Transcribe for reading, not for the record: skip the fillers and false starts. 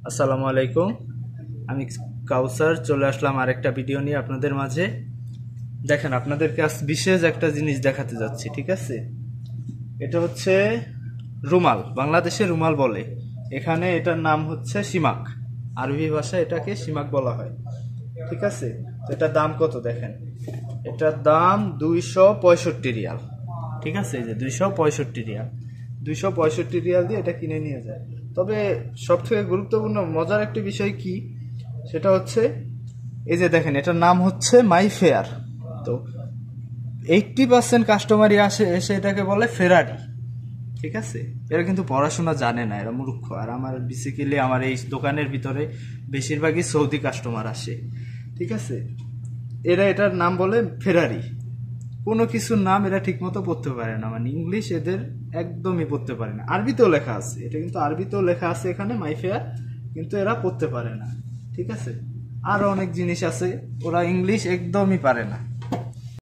আসসালামু আলাইকুম। আমি কাউসার চলে আসলাম আরেকটা ভিডিও নিয়ে আপনাদের মাঝে। দেখেন, আপনাদেরকে আজ বিশেষ একটা জিনিস দেখাতে যাচ্ছি, ঠিক আছে? এটা হচ্ছে রুমাল, বাংলাদেশে রুমাল বলে। এখানে এটার নাম হচ্ছে সিমাক, আরবি ভাষায় এটাকে সিমাক বলা হয়, ঠিক আছে? তো এটার দাম কত দেখেন, এটার দাম 265 রিয়াল, ঠিক আছে? এই যে 265 রিয়াল, 265 রিয়াল দিয়ে এটা কিনে নিয়ে যায়। তবে সব থেকে গুরুত্বপূর্ণ মজার একটি বিষয় কি, সেটা হচ্ছে এই যে দেখেন, এটার নাম হচ্ছে মাই ফেয়ার। তো 80% কাস্টমারই এসে এটাকে বলে ফেরারি, ঠিক আছে? এরা কিন্তু পড়াশোনা জানে না, এরা মূর্খ। আর আমার বেসিক্যালি আমার এই দোকানের ভিতরে বেশিরভাগই সৌদি কাস্টমার আসে, ঠিক আছে? এরা এটার নাম বলে ফেরারি। কোনো কিছুর নাম এরা ঠিক মতো পড়তে পারে না, মানে ইংলিশ এদের একদমই পড়তে পারে না। আরবিতেও লেখা আছে, এটা কিন্তু আরবিতেও লেখা আছে এখানে মাইফেয়ার, কিন্তু এরা পড়তে পারে না, ঠিক আছে? আরো অনেক জিনিস আছে, ওরা ইংলিশ একদমই পারে না।